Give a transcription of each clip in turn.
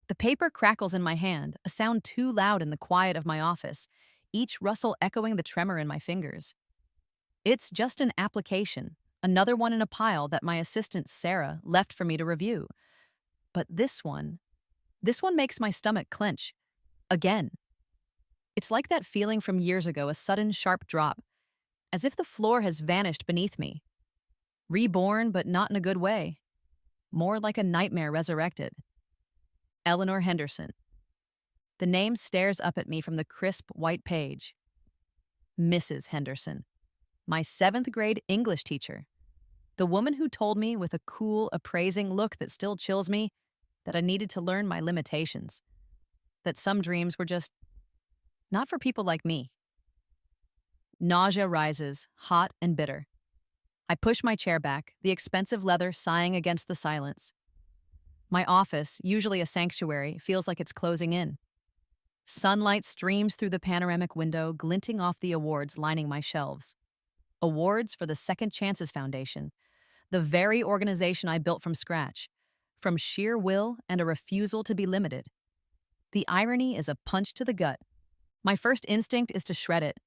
The paper crackles in my hand, a sound too loud in the quiet of my office, each rustle echoing the tremor in my fingers. It's just an application, another one in a pile that my assistant Sarah left for me to review. But this one makes my stomach clench. Again. It's like that feeling from years ago, a sudden sharp drop, as if the floor has vanished beneath me. Reborn, but not in a good way. More like a nightmare resurrected. Eleanor Henderson. The name stares up at me from the crisp white page. Mrs. Henderson. My seventh grade English teacher. The woman who told me with a cool, appraising look that still chills me that I needed to learn my limitations. That some dreams were just not for people like me. Nausea rises, hot and bitter. I push my chair back, the expensive leather sighing against the silence. My office, usually a sanctuary, feels like it's closing in. Sunlight streams through the panoramic window, glinting off the awards lining my shelves. Awards for the Second Chances Foundation, the very organization I built from scratch, from sheer will and a refusal to be limited. The irony is a punch to the gut. My first instinct is to shred it,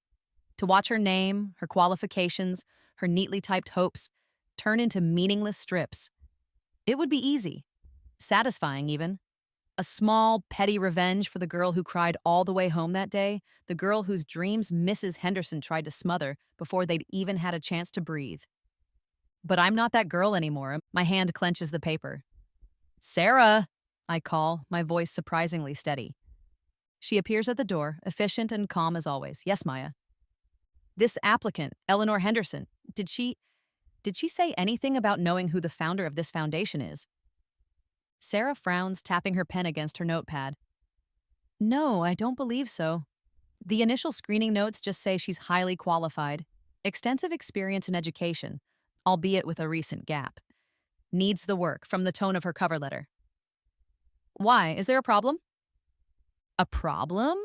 to watch her name, her qualifications, her neatly typed hopes turn into meaningless strips. It would be easy, satisfying even. A small, petty revenge for the girl who cried all the way home that day, the girl whose dreams Mrs. Henderson tried to smother before they'd even had a chance to breathe. But I'm not that girl anymore. My hand clenches the paper. Sarah, I call, my voice surprisingly steady. She appears at the door, efficient and calm as always. Yes, Maya. This applicant, Eleanor Henderson, did she say anything about knowing who the founder of this foundation is? Sarah frowns, tapping her pen against her notepad. No, I don't believe so. The initial screening notes just say she's highly qualified, extensive experience in education, albeit with a recent gap. Needs the work from the tone of her cover letter. Why? Is there a problem? A problem?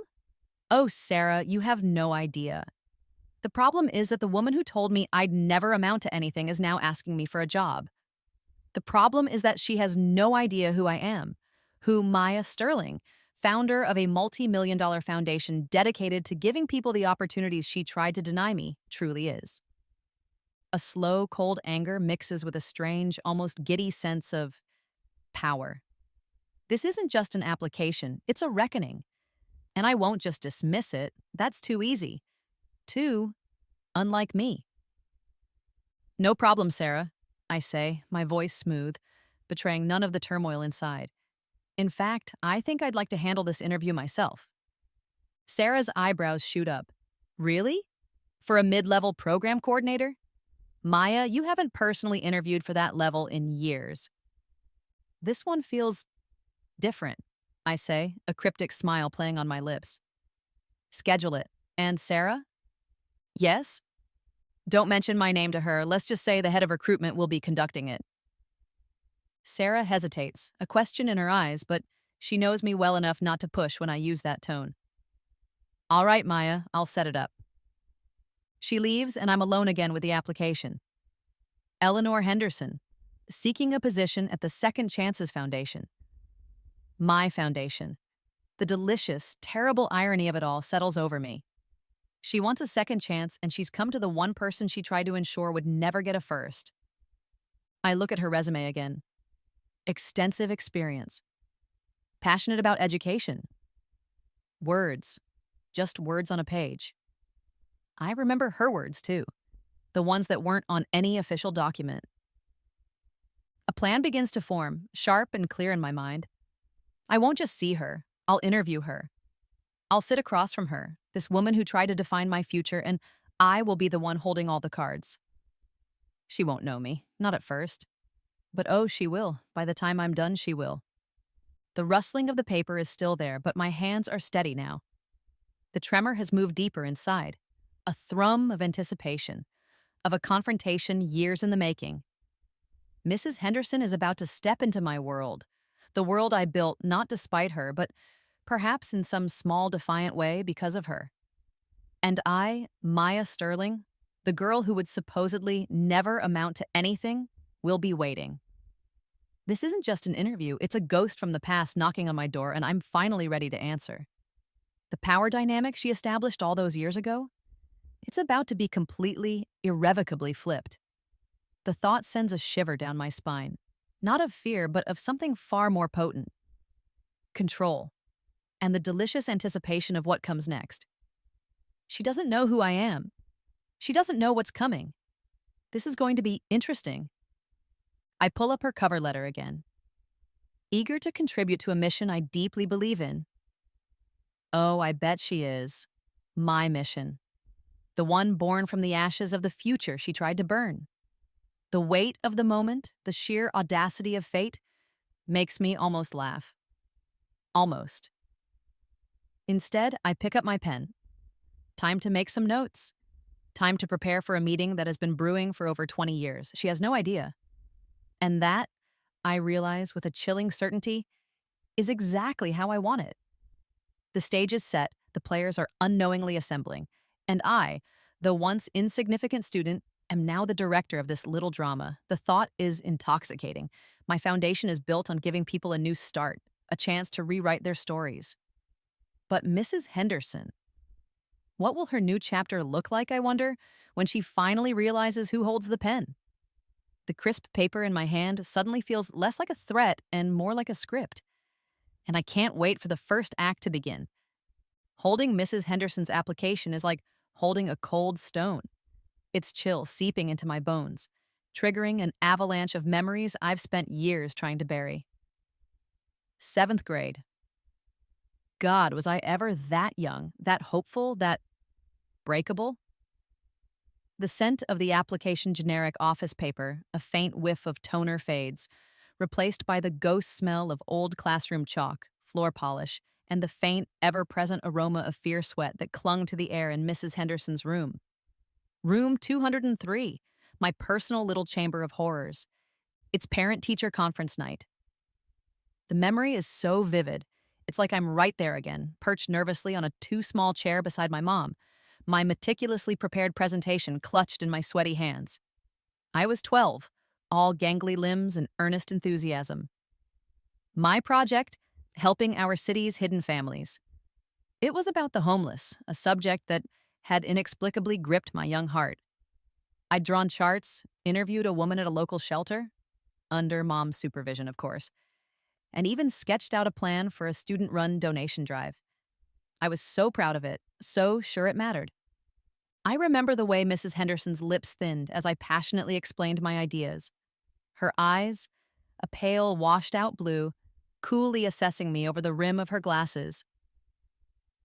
Oh, Sarah, you have no idea. The problem is that the woman who told me I'd never amount to anything is now asking me for a job. The problem is that she has no idea who I am, who Maya Sterling, founder of a multi-million-dollar foundation dedicated to giving people the opportunities she tried to deny me, truly is. A slow, cold anger mixes with a strange, almost giddy sense of power. This isn't just an application, it's a reckoning. And I won't just dismiss it, that's too easy. Too unlike me. No problem, Sarah, I say, my voice smooth, betraying none of the turmoil inside. In fact, I think I'd like to handle this interview myself. Sarah's eyebrows shoot up. Really? For a mid-level program coordinator? Maya, you haven't personally interviewed for that level in years. This one feels different, I say, a cryptic smile playing on my lips. Schedule it. And Sarah? Yes? Don't mention my name to her. Let's just say the head of recruitment will be conducting it. Sarah hesitates, a question in her eyes, but she knows me well enough not to push when I use that tone. All right, Maya, I'll set it up. She leaves, and I'm alone again with the application. Eleanor Henderson, seeking a position at the Second Chances Foundation. My foundation. The delicious, terrible irony of it all settles over me. She wants a second chance, and she's come to the one person she tried to ensure would never get a first. I look at her resume again. Extensive experience. Passionate about education. Words. Just words on a page. I remember her words, too. The ones that weren't on any official document. A plan begins to form, sharp and clear in my mind. I won't just see her. I'll interview her. I'll sit across from her, this woman who tried to define my future, and I will be the one holding all the cards. She won't know me, not at first. But oh, she will. By the time I'm done, she will. The rustling of the paper is still there, but my hands are steady now. The tremor has moved deeper inside. A thrum of anticipation, of a confrontation years in the making. Mrs. Henderson is about to step into my world, the world I built not despite her, but perhaps in some small defiant way because of her. And I, Maya Sterling, the girl who would supposedly never amount to anything, will be waiting. This isn't just an interview, it's a ghost from the past knocking on my door, and I'm finally ready to answer. The power dynamic she established all those years ago? It's about to be completely, irrevocably flipped. The thought sends a shiver down my spine. Not of fear, but of something far more potent: control, and the delicious anticipation of what comes next. She doesn't know who I am. She doesn't know what's coming. This is going to be interesting. I pull up her cover letter again. Eager to contribute to a mission I deeply believe in. Oh, I bet she is. My mission. The one born from the ashes of the future she tried to burn. The weight of the moment, the sheer audacity of fate, makes me almost laugh. Almost. Instead, I pick up my pen. Time to make some notes. Time to prepare for a meeting that has been brewing for over 20 years. She has no idea. And that, I realize with a chilling certainty, is exactly how I want it. The stage is set, the players are unknowingly assembling, and I, the once insignificant student, am now the director of this little drama. The thought is intoxicating. My foundation is built on giving people a new start, a chance to rewrite their stories. But Mrs. Henderson, what will her new chapter look like, I wonder, when she finally realizes who holds the pen? The crisp paper in my hand suddenly feels less like a threat and more like a script. And I can't wait for the first act to begin. Holding Mrs. Henderson's application is like holding a cold stone. Its chill seeping into my bones, triggering an avalanche of memories I've spent years trying to bury. 7th grade. God, was I ever that young, that hopeful, that breakable? The scent of the application generic office paper, a faint whiff of toner fades, replaced by the ghost smell of old classroom chalk, floor polish, and the faint, ever-present aroma of fear sweat that clung to the air in Mrs. Henderson's room. Room 203, my personal little chamber of horrors. It's parent-teacher conference night. The memory is so vivid, it's like I'm right there again, perched nervously on a too-small chair beside my mom, my meticulously prepared presentation clutched in my sweaty hands. I was 12, all gangly limbs and earnest enthusiasm. My project, helping our city's hidden families. It was about the homeless, a subject that had inexplicably gripped my young heart. I'd drawn charts, interviewed a woman at a local shelter, under mom's supervision, of course, and even sketched out a plan for a student-run donation drive. I was so proud of it, so sure it mattered. I remember the way Mrs. Henderson's lips thinned as I passionately explained my ideas. Her eyes, a pale, washed-out blue, coolly assessing me over the rim of her glasses.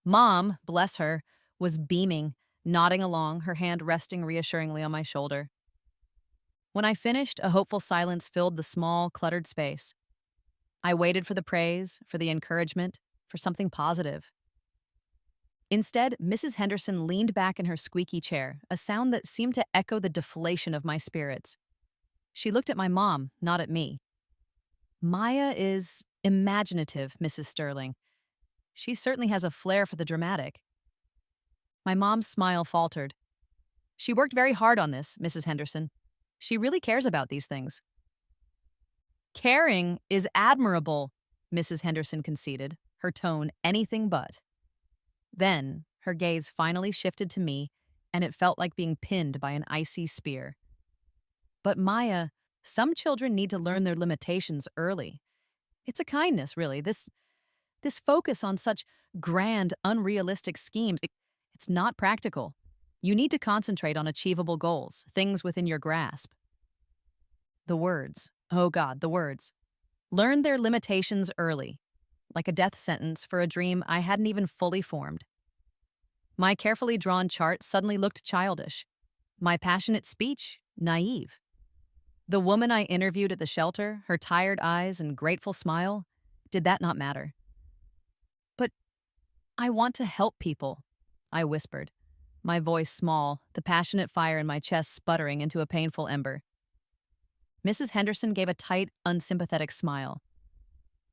Mom, bless her, was beaming, nodding along, her hand resting reassuringly on my shoulder. When I finished, a hopeful silence filled the small, cluttered space. I waited for the praise, for the encouragement, for something positive. Instead, Mrs. Henderson leaned back in her squeaky chair, a sound that seemed to echo the deflation of my spirits. She looked at my mom, not at me. Maya is imaginative, Mrs. Sterling. She certainly has a flair for the dramatic. My mom's smile faltered. She worked very hard on this, Mrs. Henderson. She really cares about these things. Caring is admirable, Mrs. Henderson conceded, her tone anything but. Then, her gaze finally shifted to me, and it felt like being pinned by an icy spear. But Maya, some children need to learn their limitations early. It's a kindness, really. This focus on such grand, unrealistic schemes, it's not practical. You need to concentrate on achievable goals, things within your grasp. The words. Oh God, the words. Learn their limitations early, like a death sentence for a dream I hadn't even fully formed. My carefully drawn chart suddenly looked childish. My passionate speech, naive. The woman I interviewed at the shelter, her tired eyes and grateful smile, did that not matter? But I want to help people, I whispered, my voice small, the passionate fire in my chest sputtering into a painful ember. Mrs. Henderson gave a tight, unsympathetic smile.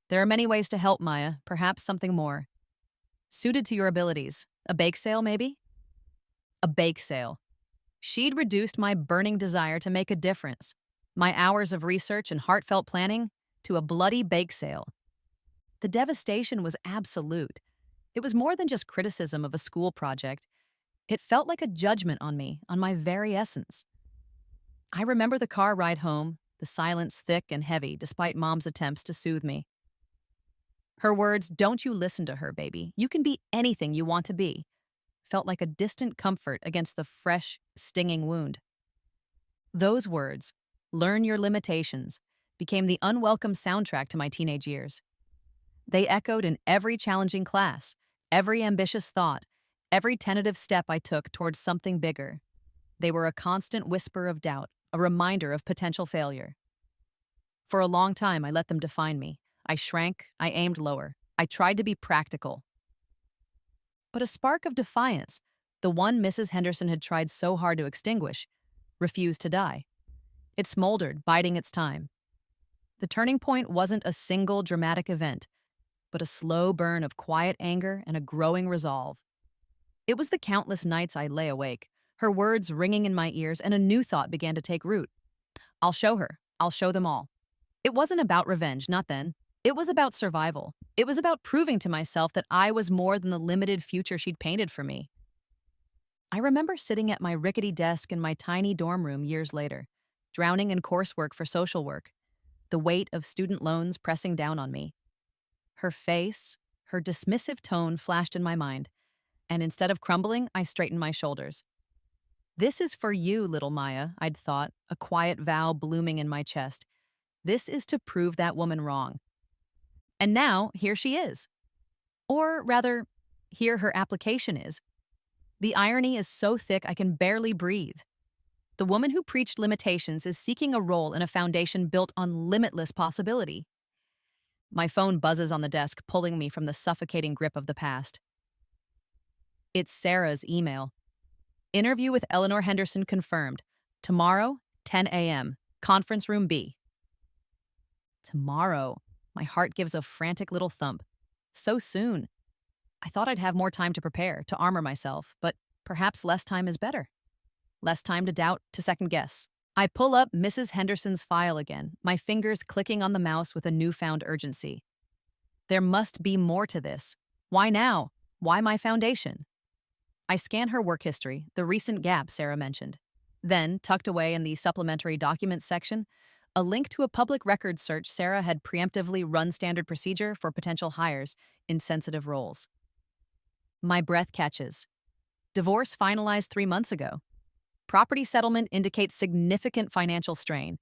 There are many ways to help, Maya, perhaps something more. Suited to your abilities. A bake sale, maybe? A bake sale. She'd reduced my burning desire to make a difference, my hours of research and heartfelt planning, to a bloody bake sale. The devastation was absolute. It was more than just criticism of a school project. It felt like a judgment on me, on my very essence. I remember the car ride home, the silence thick and heavy despite Mom's attempts to soothe me. Her words, "Don't you listen to her, baby. You can be anything you want to be," felt like a distant comfort against the fresh, stinging wound. Those words, "Learn your limitations," became the unwelcome soundtrack to my teenage years. They echoed in every challenging class, every ambitious thought, every tentative step I took towards something bigger. They were a constant whisper of doubt, a reminder of potential failure. For a long time, I let them define me. I shrank, I aimed lower, I tried to be practical. But a spark of defiance, the one Mrs. Henderson had tried so hard to extinguish, refused to die. It smoldered, biding its time. The turning point wasn't a single dramatic event, but a slow burn of quiet anger and a growing resolve. It was the countless nights I lay awake, her words ringing in my ears, and a new thought began to take root. I'll show her. I'll show them all. It wasn't about revenge, not then. It was about survival. It was about proving to myself that I was more than the limited future she'd painted for me. I remember sitting at my rickety desk in my tiny dorm room years later, drowning in coursework for social work, the weight of student loans pressing down on me. Her face, her dismissive tone flashed in my mind, and instead of crumbling, I straightened my shoulders. This is for you, little Maya, I'd thought, a quiet vow blooming in my chest. This is to prove that woman wrong. And now, here she is. Or rather, here her application is. The irony is so thick I can barely breathe. The woman who preached limitations is seeking a role in a foundation built on limitless possibility. My phone buzzes on the desk, pulling me from the suffocating grip of the past. It's Sarah's email. Interview with Eleanor Henderson confirmed. Tomorrow, 10 a.m., conference room B. Tomorrow. My heart gives a frantic little thump. So soon. I thought I'd have more time to prepare, to armor myself, but perhaps less time is better. Less time to doubt, to second guess. I pull up Mrs. Henderson's file again, my fingers clicking on the mouse with a newfound urgency. There must be more to this. Why now? Why my foundation? I scan her work history, the recent gap Sarah mentioned. Then, tucked away in the supplementary documents section, a link to a public records search Sarah had preemptively run standard procedure for potential hires in sensitive roles. My breath catches. Divorce finalized 3 months ago. Property settlement indicates significant financial strain.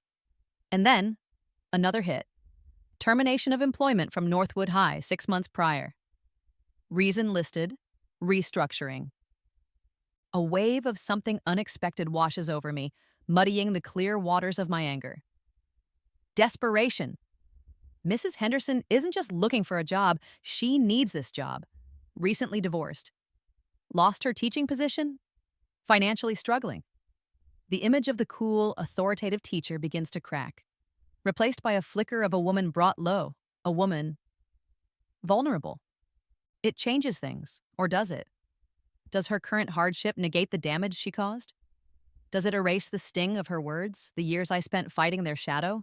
And then, another hit. Termination of employment from Northwood High 6 months prior. Reason listed, restructuring. A wave of something unexpected washes over me, muddying the clear waters of my anger. Desperation. Mrs. Henderson isn't just looking for a job, she needs this job. Recently divorced. Lost her teaching position? Financially struggling. The image of the cool, authoritative teacher begins to crack, replaced by a flicker of a woman brought low, a woman vulnerable. It changes things, or does it? Does her current hardship negate the damage she caused? Does it erase the sting of her words, the years I spent fighting their shadow?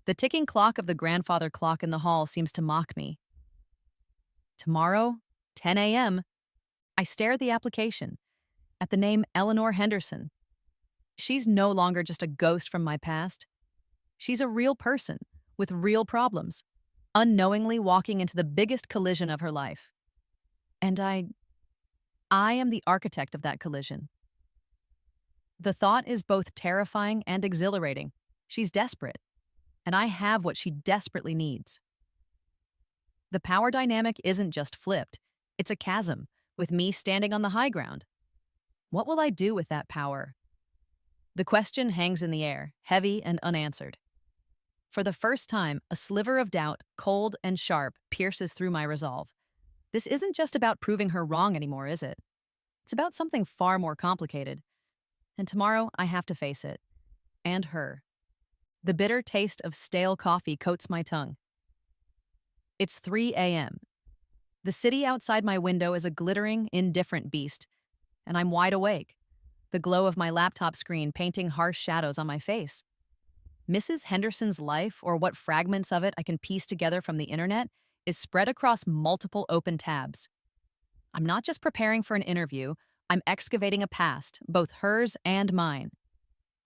The ticking clock of the grandfather clock in the hall seems to mock me. Tomorrow, 10 a.m., I stare at the application, at the name Eleanor Henderson. She's no longer just a ghost from my past. She's a real person with real problems, unknowingly walking into the biggest collision of her life. And I am the architect of that collision. The thought is both terrifying and exhilarating. She's desperate, and I have what she desperately needs. The power dynamic isn't just flipped, it's a chasm, with me standing on the high ground. What will I do with that power? The question hangs in the air, heavy and unanswered. For the first time, a sliver of doubt, cold and sharp, pierces through my resolve. This isn't just about proving her wrong anymore, is it? It's about something far more complicated. And tomorrow, I have to face it. And her. The bitter taste of stale coffee coats my tongue. It's 3 a.m. The city outside my window is a glittering, indifferent beast, and I'm wide awake, the glow of my laptop screen painting harsh shadows on my face. Mrs. Henderson's life, or what fragments of it I can piece together from the internet, is spread across multiple open tabs. I'm not just preparing for an interview, I'm excavating a past, both hers and mine.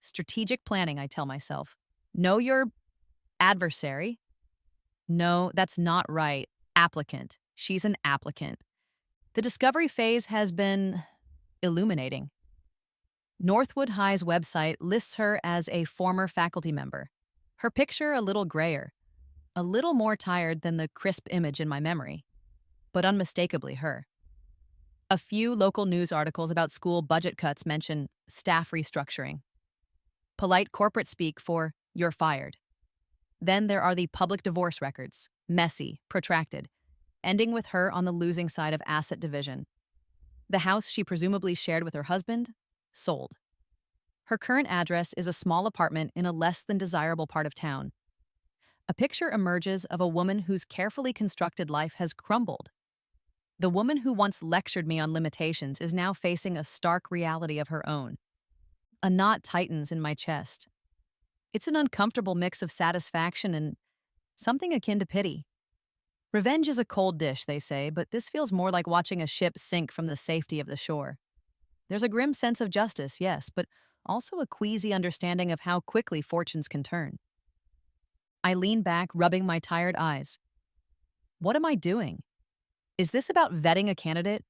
Strategic planning, I tell myself. Know your adversary. No, that's not right. Applicant. She's an applicant. The discovery phase has been illuminating. Northwood High's website lists her as a former faculty member. Her picture a little grayer, a little more tired than the crisp image in my memory, but unmistakably her. A few local news articles about school budget cuts mention staff restructuring. Polite corporate speak for "you're fired." Then there are the public divorce records, messy, protracted, ending with her on the losing side of asset division. The house she presumably shared with her husband, sold. Her current address is a small apartment in a less than desirable part of town. A picture emerges of a woman whose carefully constructed life has crumbled. The woman who once lectured me on limitations is now facing a stark reality of her own. A knot tightens in my chest. It's an uncomfortable mix of satisfaction and something akin to pity. Revenge is a cold dish, they say, but this feels more like watching a ship sink from the safety of the shore. There's a grim sense of justice, yes, but also a queasy understanding of how quickly fortunes can turn. I lean back, rubbing my tired eyes. What am I doing? Is this about vetting a candidate?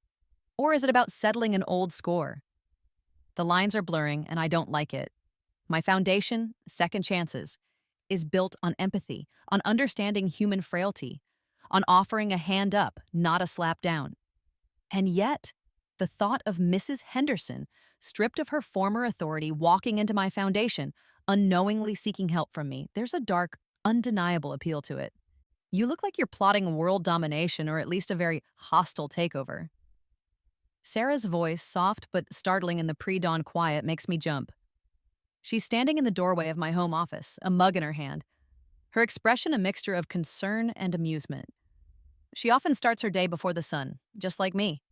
Or is it about settling an old score? The lines are blurring, and I don't like it. My foundation, Second Chances, is built on empathy, on understanding human frailty, on offering a hand up, not a slap down. And yet, the thought of Mrs. Henderson, stripped of her former authority, walking into my foundation, unknowingly seeking help from me, there's a dark, undeniable appeal to it. You look like you're plotting world domination or at least a very hostile takeover. Sarah's voice, soft but startling in the pre-dawn quiet, makes me jump. She's standing in the doorway of my home office, a mug in her hand, her expression a mixture of concern and amusement. She often starts her day before the sun, just like me.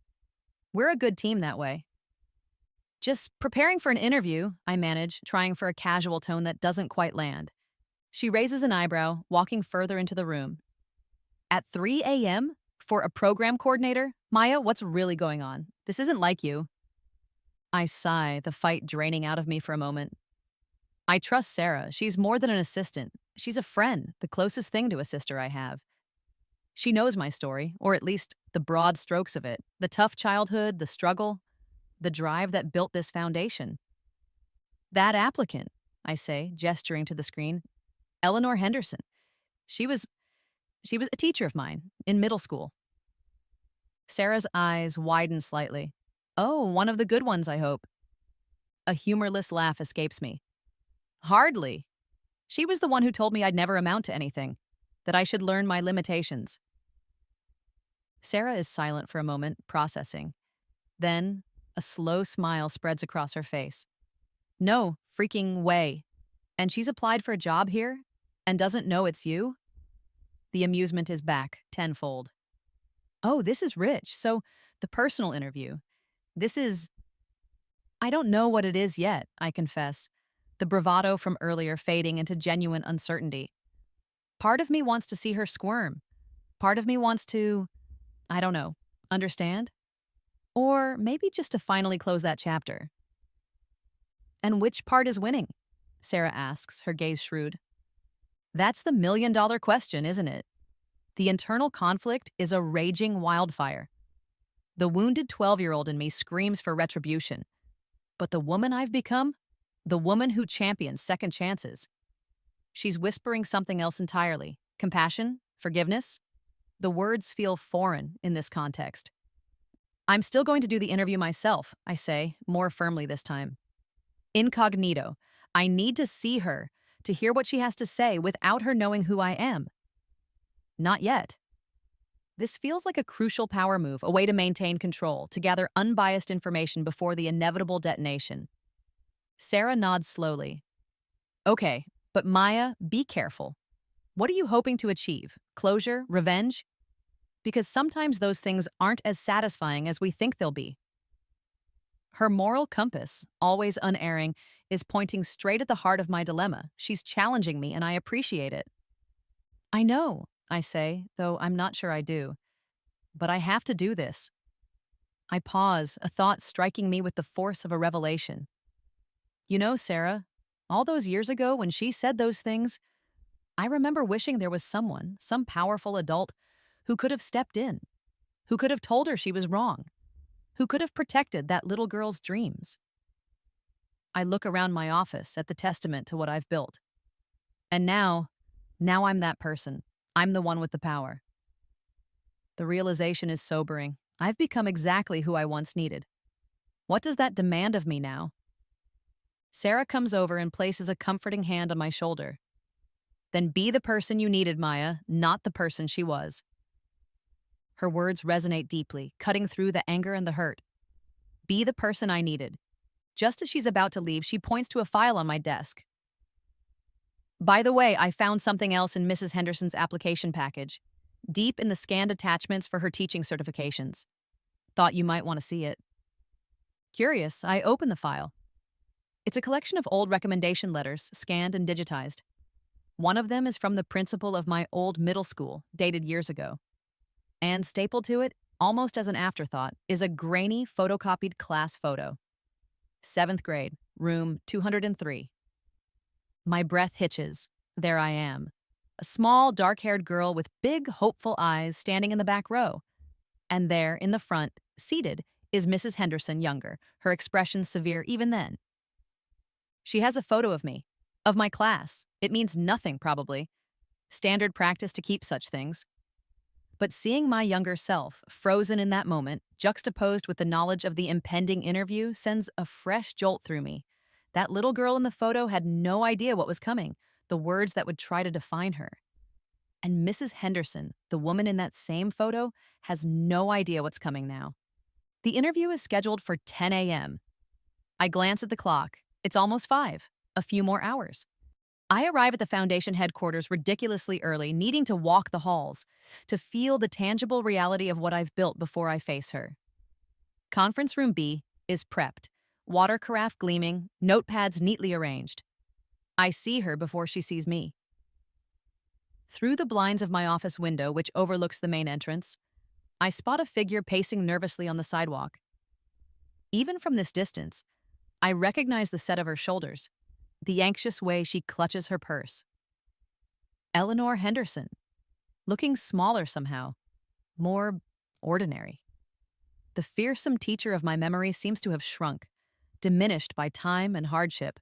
We're a good team that way. Just preparing for an interview, I manage, trying for a casual tone that doesn't quite land. She raises an eyebrow, walking further into the room. At 3 a.m.? For a program coordinator? Maya, what's really going on? This isn't like you. I sigh, the fight draining out of me for a moment. I trust Sarah. She's more than an assistant. She's a friend, the closest thing to a sister I have. She knows my story, or at least the broad strokes of it, the tough childhood, the struggle, the drive that built this foundation. That applicant, I say, gesturing to the screen, Eleanor Henderson. She was a teacher of mine in middle school. Sarah's eyes widen slightly. Oh, one of the good ones, I hope. A humorless laugh escapes me. Hardly. She was the one who told me I'd never amount to anything, that I should learn my limitations. Sarah is silent for a moment, processing. Then, a slow smile spreads across her face. No freaking way. And she's applied for a job here and doesn't know it's you? The amusement is back, tenfold. Oh, this is rich. So, the personal interview. I don't know what it is yet, I confess. The bravado from earlier fading into genuine uncertainty. Part of me wants to see her squirm. Part of me wants to, I don't know, understand? Or maybe just to finally close that chapter. And which part is winning? Sarah asks, her gaze shrewd. That's the million-dollar question, isn't it? The internal conflict is a raging wildfire. The wounded 12-year-old in me screams for retribution. But the woman I've become? The woman who champions second chances. She's whispering something else entirely. Compassion? Forgiveness? The words feel foreign in this context. I'm still going to do the interview myself, I say, more firmly this time. Incognito. I need to see her, to hear what she has to say without her knowing who I am. Not yet. This feels like a crucial power move, a way to maintain control, to gather unbiased information before the inevitable detonation. Sarah nods slowly. Okay, but Maya, be careful. What are you hoping to achieve? Closure? Revenge? Because sometimes those things aren't as satisfying as we think they'll be. Her moral compass, always unerring, is pointing straight at the heart of my dilemma. She's challenging me, and I appreciate it. I know, I say, though I'm not sure I do. But I have to do this. I pause, a thought striking me with the force of a revelation. You know, Sarah, all those years ago when she said those things, I remember wishing there was someone, some powerful adult, who could have stepped in, who could have told her she was wrong, who could have protected that little girl's dreams. I look around my office at the testament to what I've built. And now I'm that person. I'm the one with the power. The realization is sobering. I've become exactly who I once needed. What does that demand of me now? Sarah comes over and places a comforting hand on my shoulder. Then be the person you needed, Maya, not the person she was. Her words resonate deeply, cutting through the anger and the hurt. Be the person I needed. Just as she's about to leave, she points to a file on my desk. By the way, I found something else in Mrs. Henderson's application package, deep in the scanned attachments for her teaching certifications. Thought you might want to see it. Curious, I open the file. It's a collection of old recommendation letters, scanned and digitized. One of them is from the principal of my old middle school, dated years ago. And stapled to it, almost as an afterthought, is a grainy photocopied class photo. 7th grade, room 203. My breath hitches. There I am. A small, dark-haired girl with big, hopeful eyes standing in the back row. And there, in the front, seated, is Mrs. Henderson younger, her expression severe even then. She has a photo of me, of my class. It means nothing, probably. Standard practice to keep such things. But seeing my younger self, frozen in that moment, juxtaposed with the knowledge of the impending interview, sends a fresh jolt through me. That little girl in the photo had no idea what was coming, the words that would try to define her. And Mrs. Henderson, the woman in that same photo, has no idea what's coming now. The interview is scheduled for 10 a.m. I glance at the clock. It's almost 5. A few more hours. I arrive at the foundation headquarters ridiculously early, needing to walk the halls, to feel the tangible reality of what I've built before I face her. Conference room B is prepped, water carafe gleaming, notepads neatly arranged. I see her before she sees me. Through the blinds of my office window, which overlooks the main entrance, I spot a figure pacing nervously on the sidewalk. Even from this distance, I recognize the set of her shoulders, the anxious way she clutches her purse. Eleanor Henderson, looking smaller somehow, more ordinary. The fearsome teacher of my memory seems to have shrunk, diminished by time and hardship.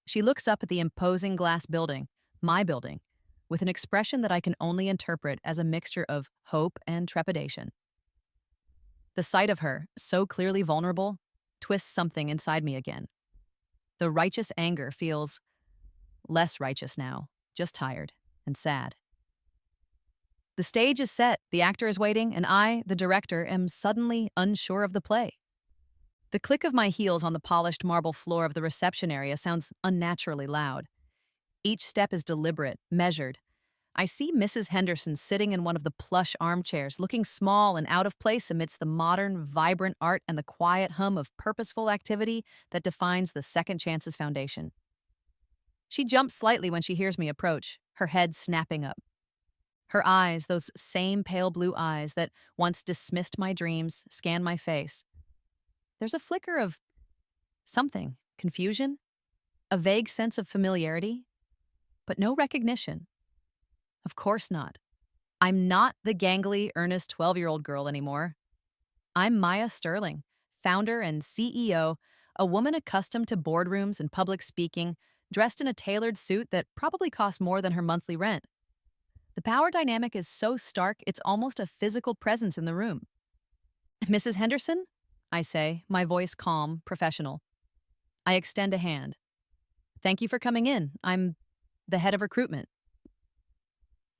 She looks up at the imposing glass building, my building, with an expression that I can only interpret as a mixture of hope and trepidation. The sight of her, so clearly vulnerable, twists something inside me again. The righteous anger feels less righteous now, just tired and sad. The stage is set, the actor is waiting, and I, the director, am suddenly unsure of the play. The click of my heels on the polished marble floor of the reception area sounds unnaturally loud. Each step is deliberate, measured. I see Mrs. Henderson sitting in one of the plush armchairs, looking small and out of place amidst the modern, vibrant art and the quiet hum of purposeful activity that defines the Second Chances Foundation. She jumps slightly when she hears me approach, her head snapping up. Her eyes, those same pale blue eyes that once dismissed my dreams, scan my face. There's a flicker of something, confusion, a vague sense of familiarity, but no recognition. Of course not. I'm not the gangly, earnest 12-year-old girl anymore. I'm Maya Sterling, founder and CEO, a woman accustomed to boardrooms and public speaking, dressed in a tailored suit that probably costs more than her monthly rent. The power dynamic is so stark, it's almost a physical presence in the room. Mrs. Henderson? I say, my voice calm, professional. I extend a hand. Thank you for coming in. I'm the head of recruitment.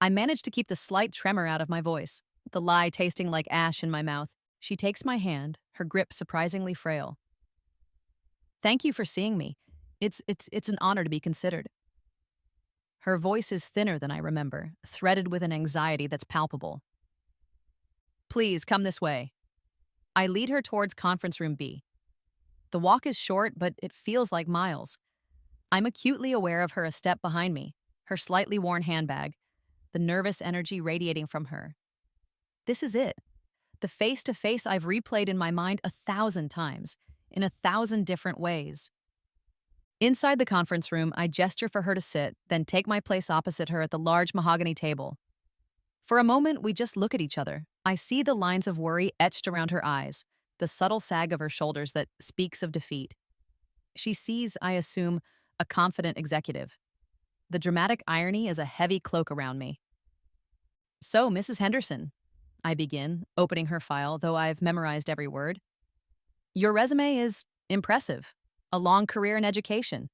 I manage to keep the slight tremor out of my voice, the lie tasting like ash in my mouth. She takes my hand, her grip surprisingly frail. Thank you for seeing me. It's an honor to be considered. Her voice is thinner than I remember, threaded with an anxiety that's palpable. Please come this way. I lead her towards conference room B. The walk is short, but it feels like miles. I'm acutely aware of her a step behind me, her slightly worn handbag, the nervous energy radiating from her. This is it. The face to face I've replayed in my mind 1,000 times, in 1,000 different ways. Inside the conference room, I gesture for her to sit, then take my place opposite her at the large mahogany table. For a moment, we just look at each other. I see the lines of worry etched around her eyes, the subtle sag of her shoulders that speaks of defeat. She sees, I assume, a confident executive. The dramatic irony is a heavy cloak around me. So, Mrs. Henderson, I begin, opening her file, though I've memorized every word. Your resume is impressive. A long career in education.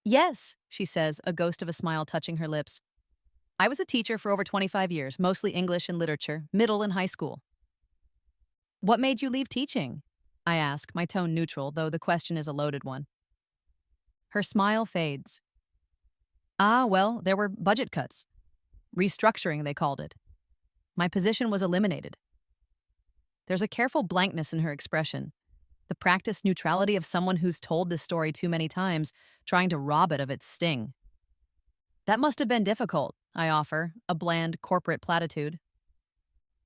Yes, she says, a ghost of a smile touching her lips. I was a teacher for over 25 years, mostly English and literature, middle and high school. What made you leave teaching? I ask, my tone neutral, though the question is a loaded one. Her smile fades. Well, there were budget cuts. Restructuring, they called it. My position was eliminated. There's a careful blankness in her expression, the practiced neutrality of someone who's told this story too many times, trying to rob it of its sting. That must have been difficult, I offer, a bland corporate platitude.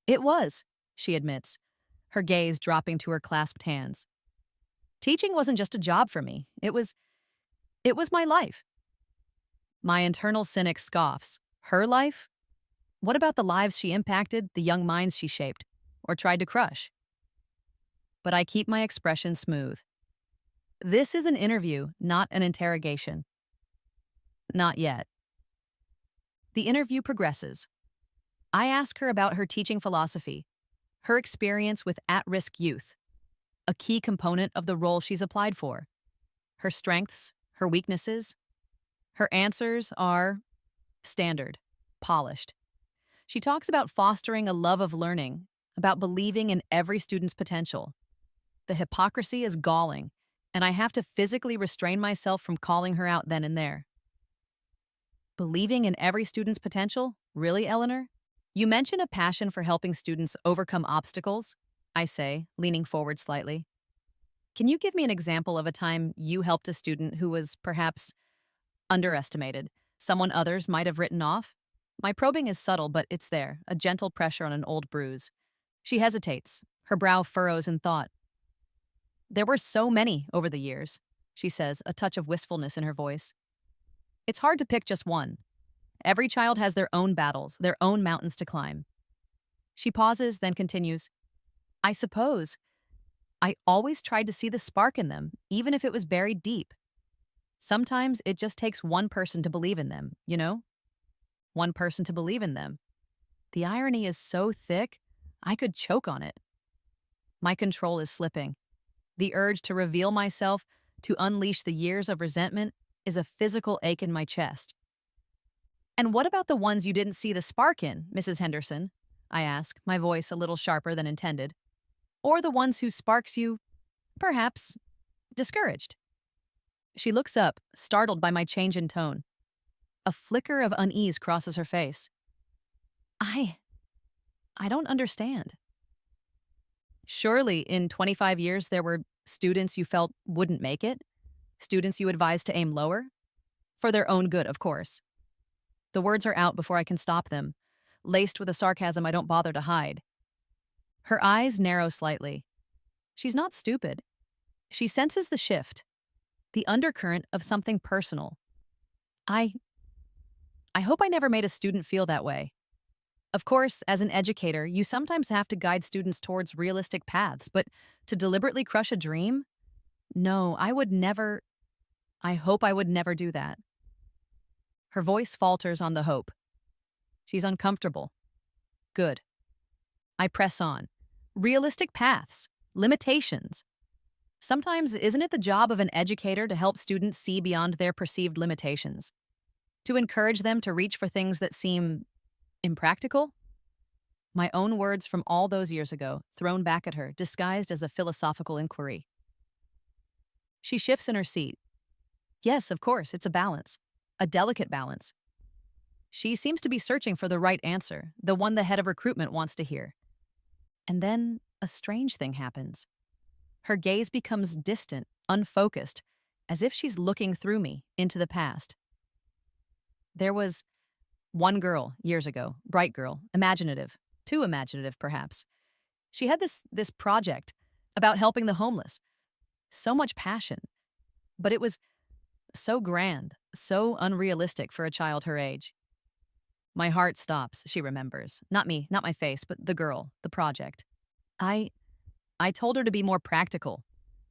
It was, she admits, her gaze dropping to her clasped hands. Teaching wasn't just a job for me. It was my life. My internal cynic scoffs. Her life? What about the lives she impacted, the young minds she shaped, or tried to crush? But I keep my expression smooth. This is an interview, not an interrogation. Not yet. The interview progresses. I ask her about her teaching philosophy, her experience with at-risk youth, a key component of the role she's applied for, her strengths, her weaknesses. Her answers are standard, polished. She talks about fostering a love of learning, about believing in every student's potential. The hypocrisy is galling, and I have to physically restrain myself from calling her out then and there. Believing in every student's potential? Really, Eleanor? You mention a passion for helping students overcome obstacles, I say, leaning forward slightly. Can you give me an example of a time you helped a student who was perhaps underestimated, someone others might have written off? My probing is subtle, but it's there, a gentle pressure on an old bruise. She hesitates, her brow furrows in thought. There were so many over the years, she says, a touch of wistfulness in her voice. It's hard to pick just one. Every child has their own battles, their own mountains to climb. She pauses, then continues, I suppose I always tried to see the spark in them, even if it was buried deep. Sometimes it just takes one person to believe in them, you know? One person to believe in them. The irony is so thick, I could choke on it. My control is slipping. The urge to reveal myself, to unleash the years of resentment, is a physical ache in my chest. And what about the ones you didn't see the spark in, Mrs. Henderson? I ask, my voice a little sharper than intended. Or the ones whose sparks you, perhaps, discouraged? She looks up, startled by my change in tone. A flicker of unease crosses her face. I don't understand. Surely, in 25 years, there were students you felt wouldn't make it? Students you advised to aim lower? For their own good, of course. The words are out before I can stop them, laced with a sarcasm I don't bother to hide. Her eyes narrow slightly. She's not stupid. She senses the shift, the undercurrent of something personal. I hope I never made a student feel that way. Of course, as an educator, you sometimes have to guide students towards realistic paths, but to deliberately crush a dream? No, I hope I would never do that. Her voice falters on the hope. She's uncomfortable. Good. I press on. Realistic paths. Limitations. Sometimes, isn't it the job of an educator to help students see beyond their perceived limitations? To encourage them to reach for things that seem impractical? My own words from all those years ago, thrown back at her, disguised as a philosophical inquiry. She shifts in her seat. Yes, of course, it's a balance. A delicate balance. She seems to be searching for the right answer, the one the head of recruitment wants to hear. And then a strange thing happens. Her gaze becomes distant, unfocused, as if she's looking through me into the past. There was one girl years ago, bright girl, imaginative, too imaginative perhaps. She had this project about helping the homeless. So much passion, but it was so grand, so unrealistic for a child her age. My heart stops, she remembers. Not me, not my face, but the girl, the project. I I told her to be more practical.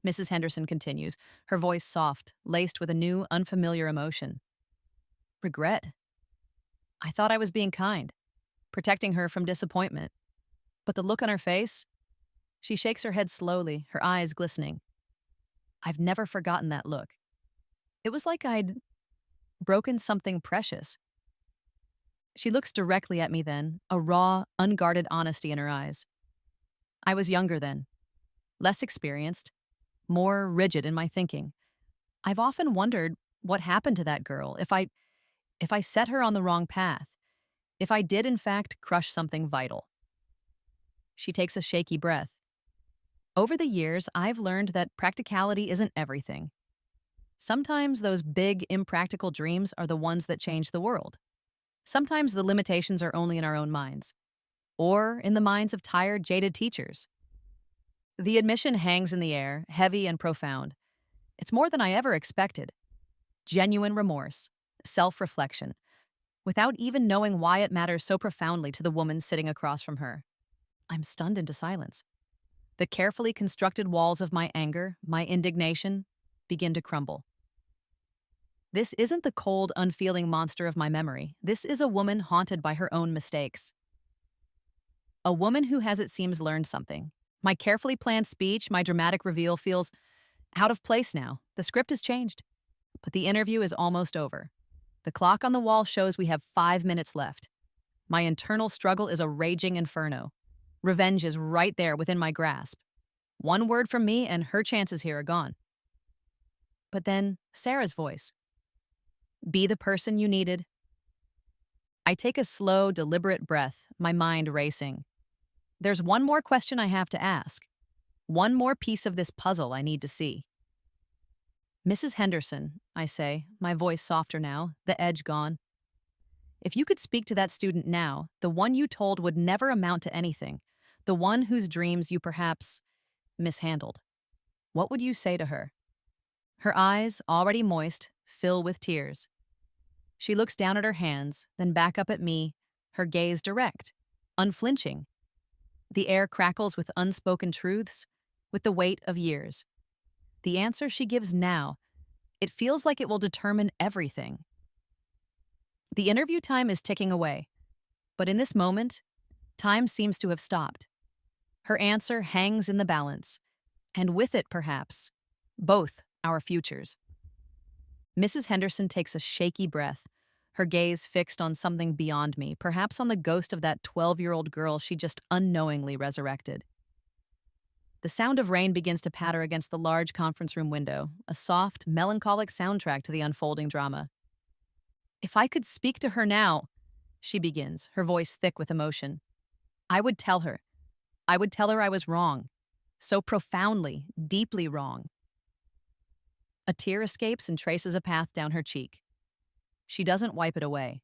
Mrs. Henderson continues, her voice soft, laced with a new, unfamiliar emotion. Regret. I thought I was being kind, protecting her from disappointment. But the look on her face, she shakes her head slowly, her eyes glistening. I've never forgotten that look. It was like I'd broken something precious. She looks directly at me then, a raw, unguarded honesty in her eyes. I was younger then, less experienced, more rigid in my thinking. I've often wondered what happened to that girl, if I set her on the wrong path, if I did in fact crush something vital. She takes a shaky breath. Over the years, I've learned that practicality isn't everything. Sometimes those big, impractical dreams are the ones that change the world. Sometimes the limitations are only in our own minds, or in the minds of tired, jaded teachers. The admission hangs in the air, heavy and profound. It's more than I ever expected. Genuine remorse, self-reflection, without even knowing why it matters so profoundly to the woman sitting across from her. I'm stunned into silence. The carefully constructed walls of my anger, my indignation, begin to crumble. This isn't the cold, unfeeling monster of my memory. This is a woman haunted by her own mistakes. A woman who has, it seems, learned something. My carefully planned speech, my dramatic reveal feels out of place now. The script has changed. But the interview is almost over. The clock on the wall shows we have 5 minutes left. My internal struggle is a raging inferno. Revenge is right there within my grasp. One word from me and her chances here are gone. But then, Sarah's voice. Be the person you needed. I take a slow, deliberate breath, my mind racing. There's one more question I have to ask. One more piece of this puzzle I need to see. Mrs. Henderson, I say, my voice softer now, the edge gone. If you could speak to that student now, the one you told would never amount to anything, the one whose dreams you perhaps mishandled, what would you say to her? Her eyes, already moist, fill with tears. She looks down at her hands, then back up at me, her gaze direct, unflinching. The air crackles with unspoken truths, with the weight of years. The answer she gives now, it feels like it will determine everything. The interview time is ticking away, but in this moment, time seems to have stopped. Her answer hangs in the balance, and with it, perhaps, both our futures. Mrs. Henderson takes a shaky breath, her gaze fixed on something beyond me, perhaps on the ghost of that 12-year-old girl she just unknowingly resurrected. The sound of rain begins to patter against the large conference room window, a soft, melancholic soundtrack to the unfolding drama. If I could speak to her now, she begins, her voice thick with emotion, I would tell her. I would tell her I was wrong. So profoundly, deeply wrong. A tear escapes and traces a path down her cheek. She doesn't wipe it away.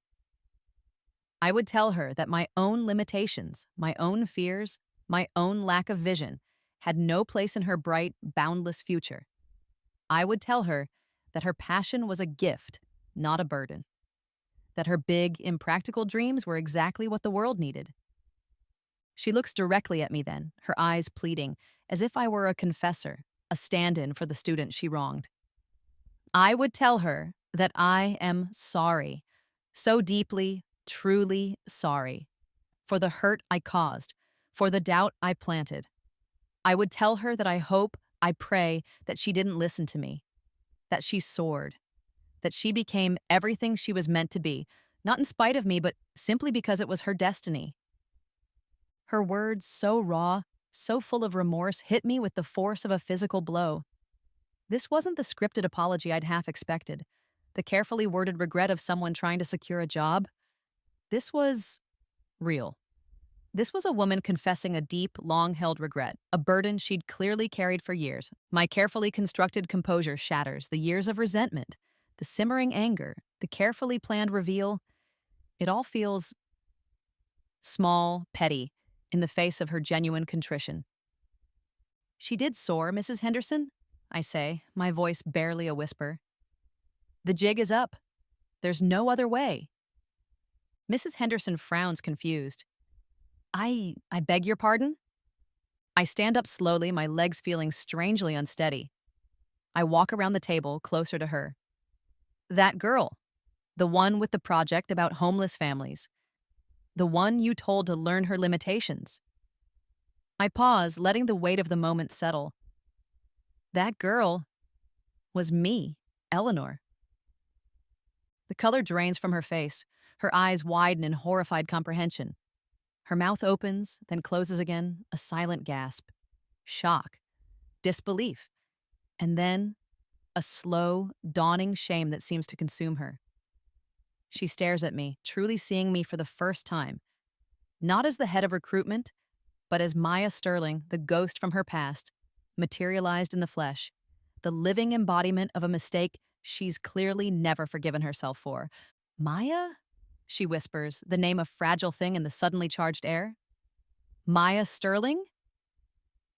I would tell her that my own limitations, my own fears, my own lack of vision had no place in her bright, boundless future. I would tell her that her passion was a gift, not a burden. That her big, impractical dreams were exactly what the world needed. She looks directly at me then, her eyes pleading, as if I were a confessor, a stand-in for the student she wronged. I would tell her that I am sorry, so deeply, truly sorry, for the hurt I caused, for the doubt I planted. I would tell her that I hope, I pray, that she didn't listen to me, that she soared, that she became everything she was meant to be, not in spite of me, but simply because it was her destiny. Her words, so raw, so full of remorse, hit me with the force of a physical blow. This wasn't the scripted apology I'd half expected, the carefully worded regret of someone trying to secure a job. This was real. This was a woman confessing a deep, long held regret, a burden she'd clearly carried for years. My carefully constructed composure shatters the years of resentment, the simmering anger, the carefully planned reveal. It all feels small, petty, in the face of her genuine contrition. She did soar, Mrs. Henderson, I say, my voice barely a whisper. The jig is up. There's no other way. Mrs. Henderson frowns confused. I beg your pardon? I stand up slowly, my legs feeling strangely unsteady. I walk around the table, closer to her. That girl, the one with the project about homeless families, the one you told to learn her limitations. I pause, letting the weight of the moment settle. That girl was me, Eleanor. The color drains from her face. Her eyes widen in horrified comprehension. Her mouth opens, then closes again, a silent gasp. Shock. Disbelief. And then a slow, dawning shame that seems to consume her. She stares at me, truly seeing me for the first time. Not as the head of recruitment, but as Maya Sterling, the ghost from her past, materialized in the flesh, the living embodiment of a mistake she's clearly never forgiven herself for. Maya? She whispers, the name a fragile thing in the suddenly charged air. Maya Sterling?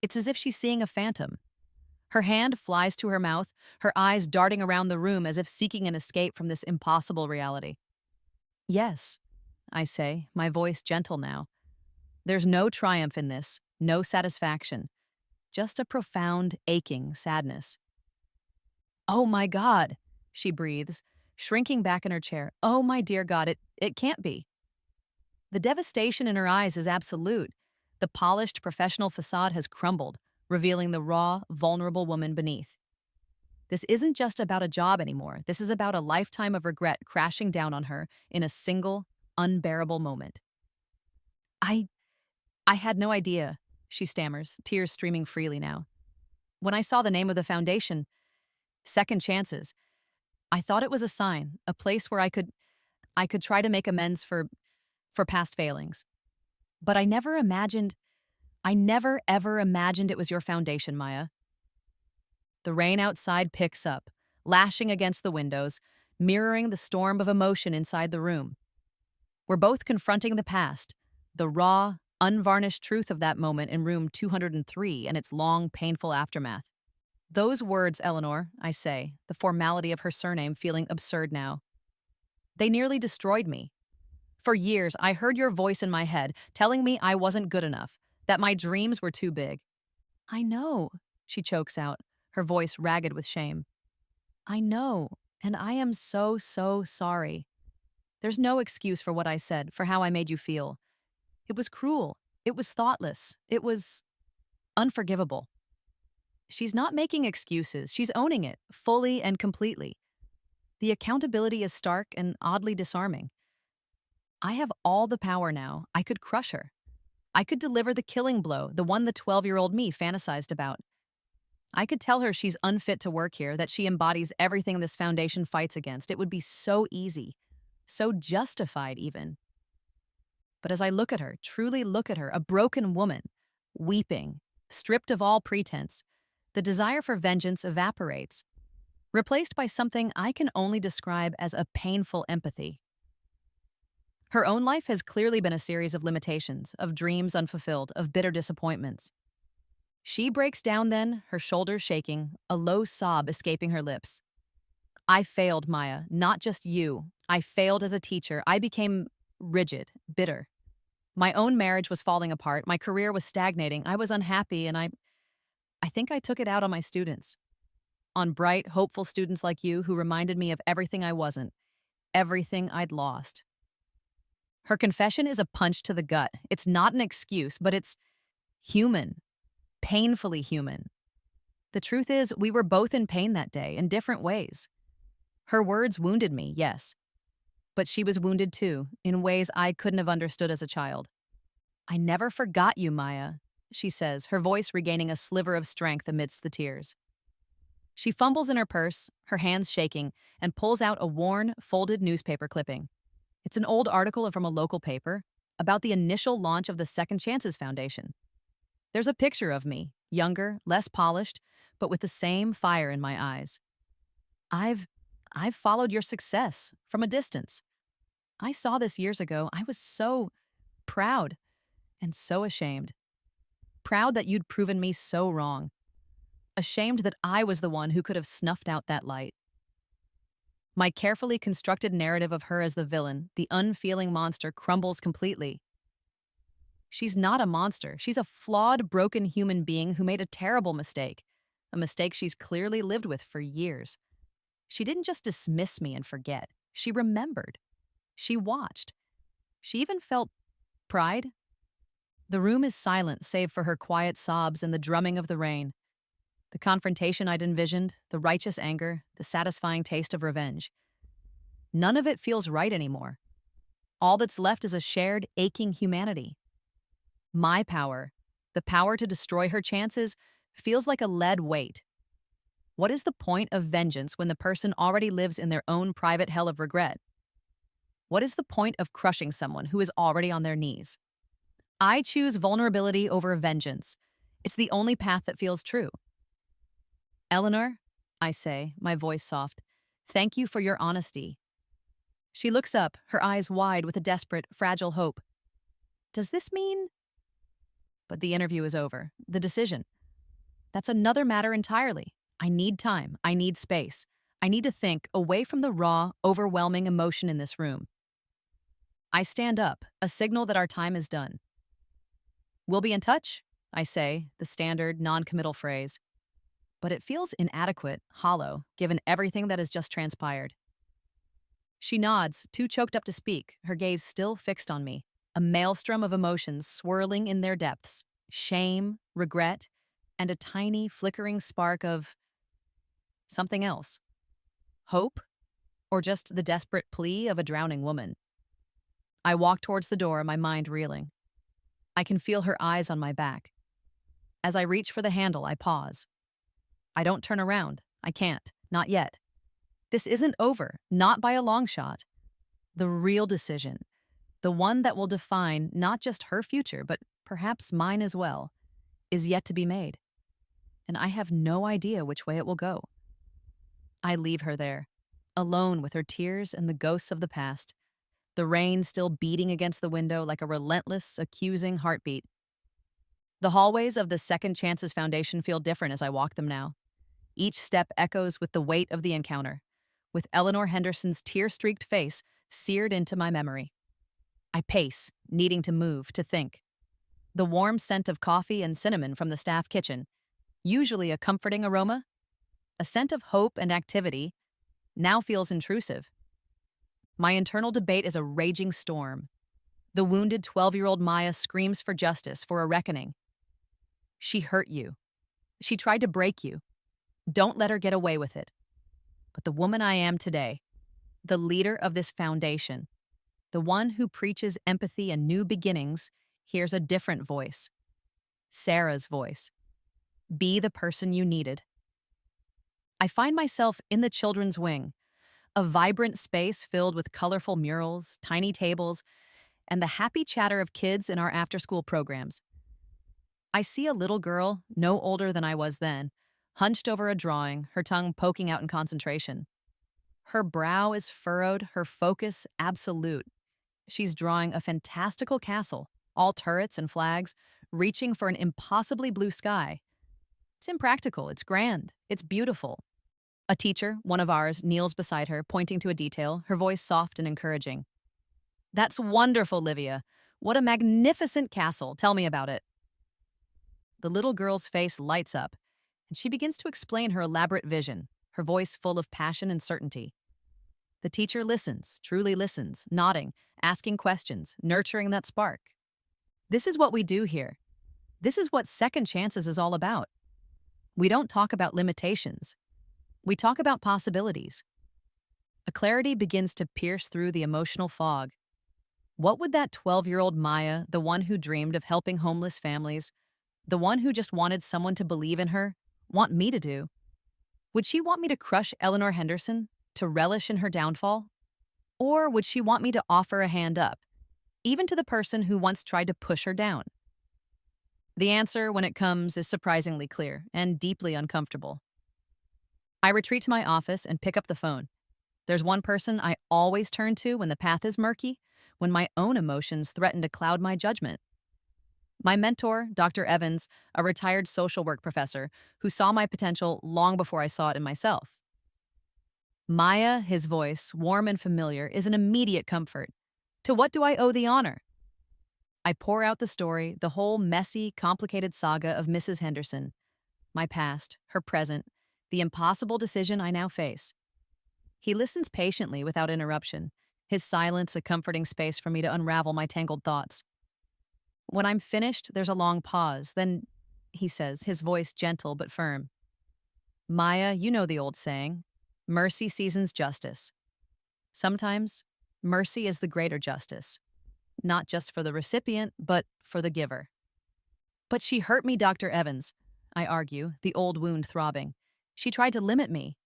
It's as if she's seeing a phantom. Her hand flies to her mouth, her eyes darting around the room as if seeking an escape from this impossible reality. Yes, I say, my voice gentle now. There's no triumph in this, no satisfaction, just a profound, aching sadness. Oh my God, she breathes, shrinking back in her chair. Oh my dear God, it can't be. The devastation in her eyes is absolute. The polished professional facade has crumbled, revealing the raw, vulnerable woman beneath. This isn't just about a job anymore. This is about a lifetime of regret crashing down on her in a single, unbearable moment. I had no idea, she stammers, tears streaming freely now. When I saw the name of the foundation, Second Chances, I thought it was a sign, a place where I could try to make amends for past failings. But I never ever imagined it was your foundation, Maya. The rain outside picks up, lashing against the windows, mirroring the storm of emotion inside the room. We're both confronting the past, the raw, unvarnished truth of that moment in room 203 and its long, painful aftermath. Those words, Eleanor, I say, the formality of her surname feeling absurd now. They nearly destroyed me. For years, I heard your voice in my head telling me I wasn't good enough, that my dreams were too big. I know, she chokes out, her voice ragged with shame. I know, and I am so, so sorry. There's no excuse for what I said, for how I made you feel. It was cruel. It was thoughtless. It was unforgivable. She's not making excuses. She's owning it, fully and completely. The accountability is stark and oddly disarming. I have all the power now. I could crush her. I could deliver the killing blow, the one the 12-year-old me fantasized about. I could tell her she's unfit to work here, that she embodies everything this foundation fights against. It would be so easy, so justified even. But as I look at her, truly look at her, a broken woman, weeping, stripped of all pretense, the desire for vengeance evaporates, replaced by something I can only describe as a painful empathy. Her own life has clearly been a series of limitations, of dreams unfulfilled, of bitter disappointments. She breaks down then, her shoulders shaking, a low sob escaping her lips. I failed, Maya, not just you. I failed as a teacher. I became rigid, bitter. My own marriage was falling apart. My career was stagnating. I was unhappy, and I think I took it out on my students. On bright, hopeful students like you who reminded me of everything I wasn't, everything I'd lost. Her confession is a punch to the gut. It's not an excuse, but it's human. Painfully human. The truth is, we were both in pain that day, in different ways. Her words wounded me, yes. But she was wounded too, in ways I couldn't have understood as a child. I never forgot you, Maya, she says, her voice regaining a sliver of strength amidst the tears. She fumbles in her purse, her hands shaking, and pulls out a worn, folded newspaper clipping. It's an old article from a local paper, about the initial launch of the Second Chances Foundation. There's a picture of me, younger, less polished, but with the same fire in my eyes. I've I've followed your success from a distance. I saw this years ago. I was so proud and so ashamed. Proud that you'd proven me so wrong. Ashamed that I was the one who could have snuffed out that light. My carefully constructed narrative of her as the villain, the unfeeling monster, crumbles completely. She's not a monster. She's a flawed, broken human being who made a terrible mistake, a mistake she's clearly lived with for years. She didn't just dismiss me and forget. She remembered. She watched. She even felt pride. The room is silent save for her quiet sobs and the drumming of the rain. The confrontation I'd envisioned, the righteous anger, the satisfying taste of revenge. None of it feels right anymore. All that's left is a shared, aching humanity. My power, the power to destroy her chances, feels like a lead weight. What is the point of vengeance when the person already lives in their own private hell of regret? What is the point of crushing someone who is already on their knees? I choose vulnerability over vengeance. It's the only path that feels true. Eleanor, I say, my voice soft, thank you for your honesty. She looks up, her eyes wide with a desperate, fragile hope. Does this mean? But the interview is over. The decision. That's another matter entirely. I need time. I need space. I need to think away from the raw, overwhelming emotion in this room. I stand up, a signal that our time is done. We'll be in touch, I say, the standard, non-committal phrase. But it feels inadequate, hollow, given everything that has just transpired. She nods, too choked up to speak, her gaze still fixed on me, a maelstrom of emotions swirling in their depths, shame, regret, and a tiny, flickering spark of something else. Hope? Or just the desperate plea of a drowning woman? I walk towards the door, my mind reeling. I can feel her eyes on my back. As I reach for the handle, I pause. I don't turn around. I can't. Not yet. This isn't over, not by a long shot. The real decision, the one that will define not just her future, but perhaps mine as well, is yet to be made. And I have no idea which way it will go. I leave her there, alone with her tears and the ghosts of the past, the rain still beating against the window like a relentless, accusing heartbeat. The hallways of the Second Chances Foundation feel different as I walk them now. Each step echoes with the weight of the encounter, with Eleanor Henderson's tear-streaked face seared into my memory. I pace, needing to move, to think. The warm scent of coffee and cinnamon from the staff kitchen, usually a comforting aroma, a scent of hope and activity, now feels intrusive. My internal debate is a raging storm. The wounded 12-year-old Maya screams for justice, for a reckoning. She hurt you. She tried to break you. Don't let her get away with it. But the woman I am today, the leader of this foundation, the one who preaches empathy and new beginnings, hears a different voice. Sarah's voice. Be the person you needed. I find myself in the children's wing, a vibrant space filled with colorful murals, tiny tables, and the happy chatter of kids in our after-school programs. I see a little girl, no older than I was then, hunched over a drawing, her tongue poking out in concentration. Her brow is furrowed, her focus absolute. She's drawing a fantastical castle, all turrets and flags, reaching for an impossibly blue sky. It's impractical, it's grand, it's beautiful. A teacher, one of ours, kneels beside her, pointing to a detail, her voice soft and encouraging. That's wonderful, Livia. What a magnificent castle. Tell me about it. The little girl's face lights up, and she begins to explain her elaborate vision, her voice full of passion and certainty. The teacher listens, truly listens, nodding, asking questions, nurturing that spark. This is what we do here. This is what Second Chances is all about. We don't talk about limitations. We talk about possibilities. A clarity begins to pierce through the emotional fog. What would that 12-year-old Maya, the one who dreamed of helping homeless families, the one who just wanted someone to believe in her, want me to do? Would she want me to crush Eleanor Henderson, to relish in her downfall? Or would she want me to offer a hand up, even to the person who once tried to push her down? The answer, when it comes, is surprisingly clear and deeply uncomfortable. I retreat to my office and pick up the phone. There's one person I always turn to when the path is murky, when my own emotions threaten to cloud my judgment. My mentor, Dr. Evans, a retired social work professor who saw my potential long before I saw it in myself. Maya, his voice, warm and familiar, is an immediate comfort. To what do I owe the honor? I pour out the story, the whole messy, complicated saga of Mrs. Henderson, my past, her present, the impossible decision I now face. He listens patiently without interruption, his silence a comforting space for me to unravel my tangled thoughts. When I'm finished, there's a long pause. Then he says, his voice gentle but firm, Maya, you know the old saying, mercy seasons justice. Sometimes, mercy is the greater justice, not just for the recipient, but for the giver. But she hurt me, Dr. Evans, I argue, the old wound throbbing. She tried to limit me.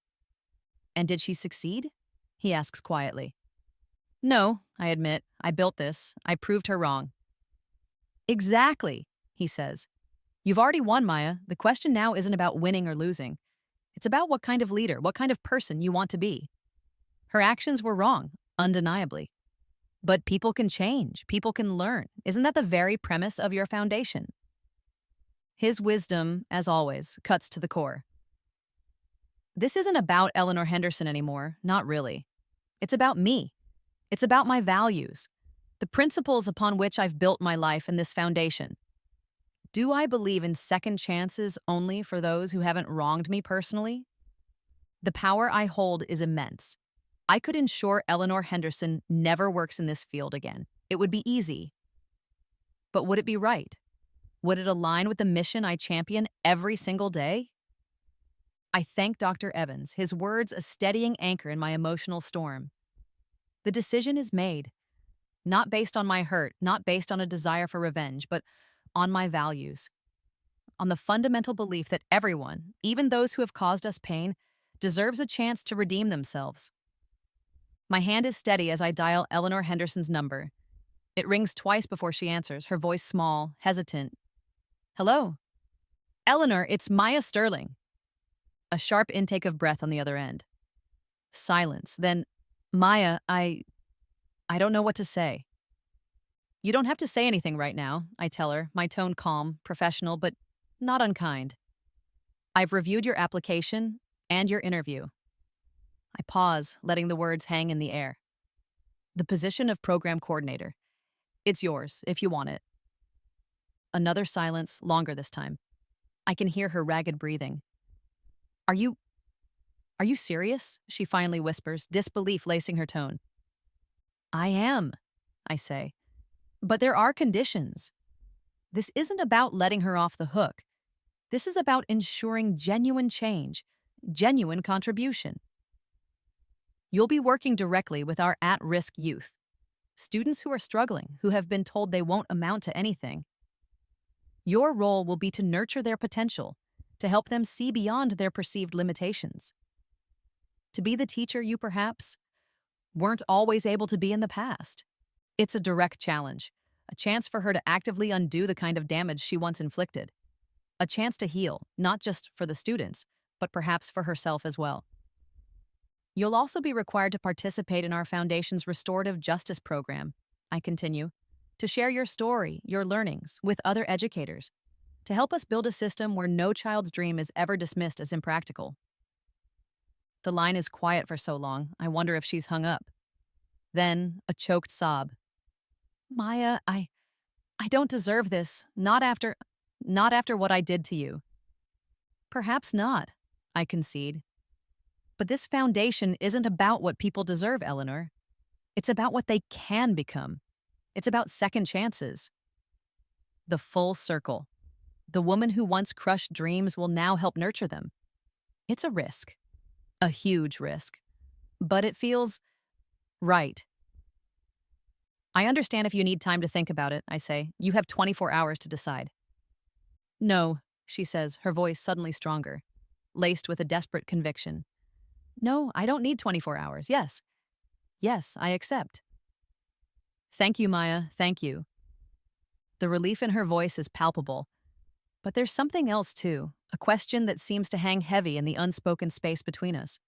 And did she succeed? He asks quietly. No, I admit, I built this. I proved her wrong. Exactly, he says. You've already won, Maya. The question now isn't about winning or losing. It's about what kind of leader, what kind of person you want to be. Her actions were wrong, undeniably. But people can change, people can learn. Isn't that the very premise of your foundation? His wisdom, as always, cuts to the core. This isn't about Eleanor Henderson anymore, not really. It's about me. It's about my values, the principles upon which I've built my life and this foundation. Do I believe in second chances only for those who haven't wronged me personally? The power I hold is immense. I could ensure Eleanor Henderson never works in this field again. It would be easy. But would it be right? Would it align with the mission I champion every single day? I thank Dr. Evans, his words a steadying anchor in my emotional storm. The decision is made, not based on my hurt, not based on a desire for revenge, but on my values, on the fundamental belief that everyone, even those who have caused us pain, deserves a chance to redeem themselves. My hand is steady as I dial Eleanor Henderson's number. It rings twice before she answers, her voice small, hesitant. Hello? Eleanor, it's Maya Sterling. A sharp intake of breath on the other end. Silence. Then, Maya, I don't know what to say. You don't have to say anything right now, I tell her, my tone calm, professional, but not unkind. I've reviewed your application and your interview. I pause, letting the words hang in the air. The position of program coordinator. It's yours, if you want it. Another silence, longer this time. I can hear her ragged breathing. Are you serious? She finally whispers, disbelief lacing her tone. I am, I say. But there are conditions. This isn't about letting her off the hook. This is about ensuring genuine change, genuine contribution. You'll be working directly with our at-risk youth, students who are struggling, who have been told they won't amount to anything. Your role will be to nurture their potential, to help them see beyond their perceived limitations. To be the teacher you perhaps weren't always able to be in the past. It's a direct challenge, a chance for her to actively undo the kind of damage she once inflicted. A chance to heal, not just for the students, but perhaps for herself as well. You'll also be required to participate in our Foundation's Restorative Justice Program, I continue, to share your story, your learnings, with other educators, to help us build a system where no child's dream is ever dismissed as impractical. The line is quiet for so long, I wonder if she's hung up. Then, a choked sob. Maya, I don't deserve this, not after what I did to you. Perhaps not, I concede. But this foundation isn't about what people deserve, Eleanor. It's about what they can become. It's about second chances. The full circle. The woman who once crushed dreams will now help nurture them. It's a risk. A huge risk. But it feels right. I understand if you need time to think about it, I say. You have 24 hours to decide. No, she says, her voice suddenly stronger, laced with a desperate conviction. No, I don't need 24 hours. Yes, I accept. Thank you, Maya, thank you. The relief in her voice is palpable. But there's something else, too, a question that seems to hang heavy in the unspoken space between us.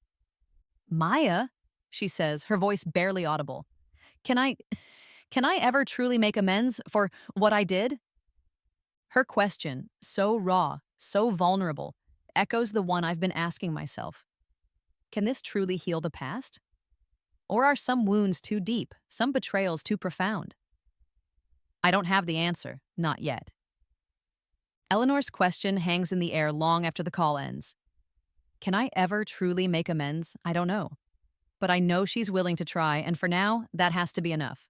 Maya, she says, her voice barely audible. Can I can I ever truly make amends for what I did? Her question, so raw, so vulnerable, echoes the one I've been asking myself. Can this truly heal the past? Or are some wounds too deep, some betrayals too profound? I don't have the answer, not yet. Eleanor's question hangs in the air long after the call ends. Can I ever truly make amends? I don't know. But I know she's willing to try, and for now, that has to be enough.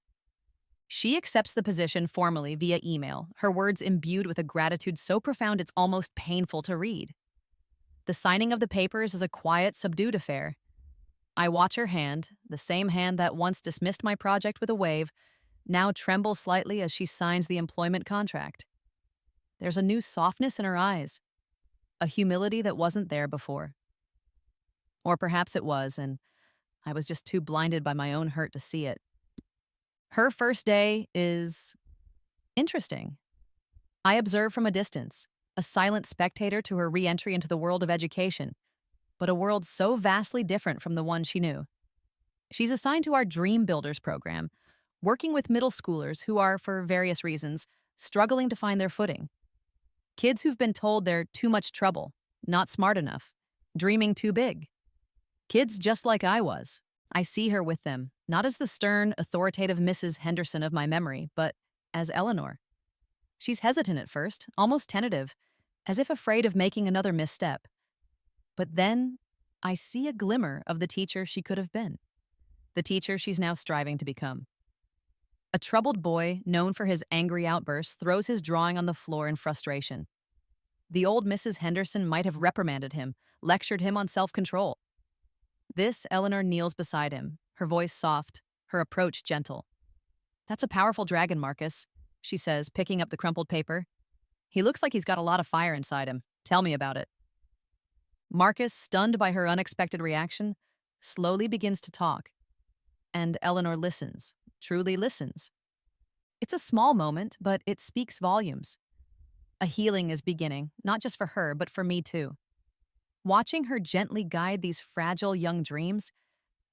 She accepts the position formally via email, her words imbued with a gratitude so profound it's almost painful to read. The signing of the papers is a quiet, subdued affair. I watch her hand, the same hand that once dismissed my project with a wave, now tremble slightly as she signs the employment contract. There's a new softness in her eyes, a humility that wasn't there before. Or perhaps it was, and I was just too blinded by my own hurt to see it. Her first day is interesting. I observe from a distance, a silent spectator to her re-entry into the world of education, but a world so vastly different from the one she knew. She's assigned to our Dream Builders program, working with middle schoolers who are, for various reasons, struggling to find their footing. Kids who've been told they're too much trouble, not smart enough, dreaming too big. Kids just like I was. I see her with them, not as the stern, authoritative Mrs. Henderson of my memory, but as Eleanor. She's hesitant at first, almost tentative, as if afraid of making another misstep. But then I see a glimmer of the teacher she could have been, the teacher she's now striving to become. A troubled boy, known for his angry outbursts, throws his drawing on the floor in frustration. The old Mrs. Henderson might have reprimanded him, lectured him on self-control. This, Eleanor kneels beside him, her voice soft, her approach gentle. "That's a powerful dragon, Marcus," she says, picking up the crumpled paper. "He looks like he's got a lot of fire inside him. Tell me about it." Marcus, stunned by her unexpected reaction, slowly begins to talk. And Eleanor listens, truly listens. It's a small moment, but it speaks volumes. A healing is beginning, not just for her, but for me too. Watching her gently guide these fragile young dreams,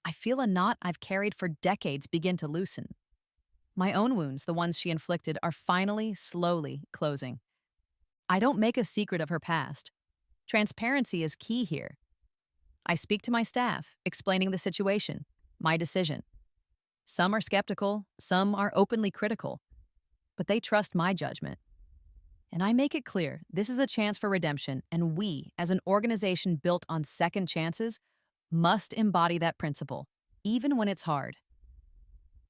I feel a knot I've carried for decades begin to loosen. My own wounds, the ones she inflicted, are finally, slowly closing. I don't make a secret of her past. Transparency is key here. I speak to my staff, explaining the situation, my decision. Some are skeptical, some are openly critical, but they trust my judgment. And I make it clear this is a chance for redemption, and we, as an organization built on second chances, must embody that principle, even when it's hard.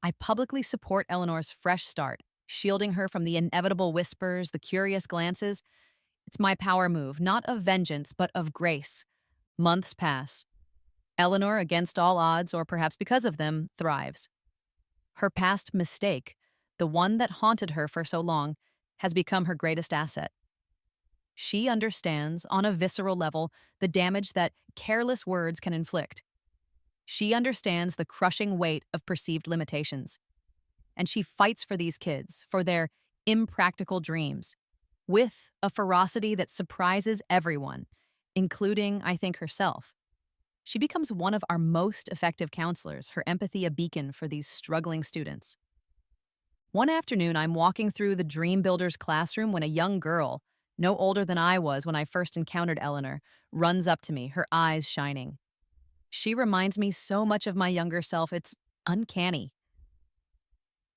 I publicly support Eleanor's fresh start, shielding her from the inevitable whispers, the curious glances. It's my power move, not of vengeance, but of grace. Months pass. Eleanor, against all odds, or perhaps because of them, thrives. Her past mistake, the one that haunted her for so long, has become her greatest asset. She understands, on a visceral level, the damage that careless words can inflict. She understands the crushing weight of perceived limitations. And she fights for these kids, for their impractical dreams, with a ferocity that surprises everyone, including, I think, herself. She becomes one of our most effective counselors, her empathy a beacon for these struggling students. One afternoon, I'm walking through the Dream Builders classroom when a young girl, no older than I was when I first encountered Eleanor, runs up to me, her eyes shining. She reminds me so much of my younger self, it's uncanny.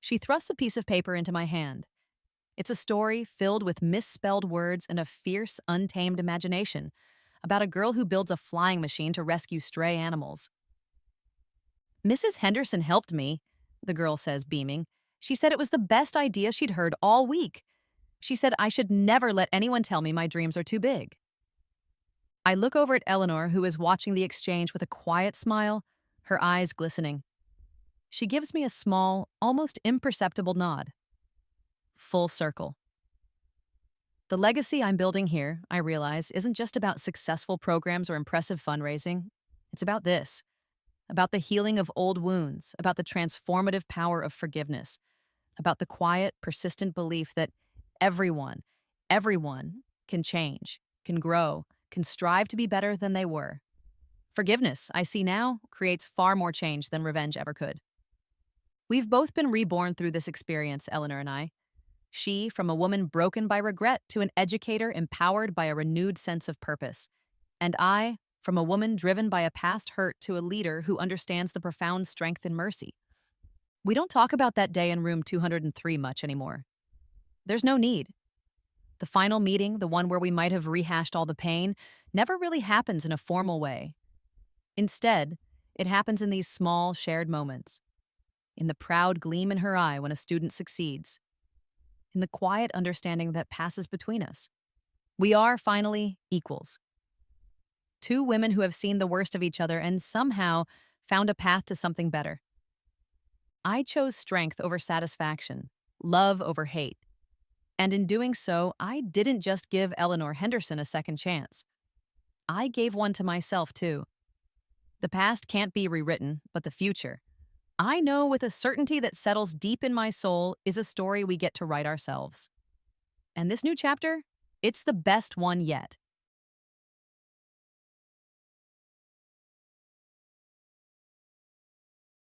She thrusts a piece of paper into my hand. It's a story filled with misspelled words and a fierce, untamed imagination about a girl who builds a flying machine to rescue stray animals. "Mrs. Henderson helped me," the girl says, beaming. "She said it was the best idea she'd heard all week. She said I should never let anyone tell me my dreams are too big." I look over at Eleanor, who is watching the exchange with a quiet smile, her eyes glistening. She gives me a small, almost imperceptible nod. Full circle. The legacy I'm building here, I realize, isn't just about successful programs or impressive fundraising. It's about this, about the healing of old wounds, about the transformative power of forgiveness, about the quiet, persistent belief that everyone, everyone can change, can grow, can strive to be better than they were. Forgiveness, I see now, creates far more change than revenge ever could. We've both been reborn through this experience, Eleanor and I. She, from a woman broken by regret to an educator empowered by a renewed sense of purpose. And I, from a woman driven by a past hurt to a leader who understands the profound strength in mercy. We don't talk about that day in room 203 much anymore. There's no need. The final meeting, the one where we might have rehashed all the pain, never really happens in a formal way. Instead, it happens in these small, shared moments. In the proud gleam in her eye when a student succeeds. In the quiet understanding that passes between us. We are, finally, equals. Two women who have seen the worst of each other and somehow found a path to something better. I chose strength over satisfaction, love over hate. And in doing so, I didn't just give Eleanor Henderson a second chance. I gave one to myself, too. The past can't be rewritten, but the future, I know with a certainty that settles deep in my soul, is a story we get to write ourselves. And this new chapter, it's the best one yet.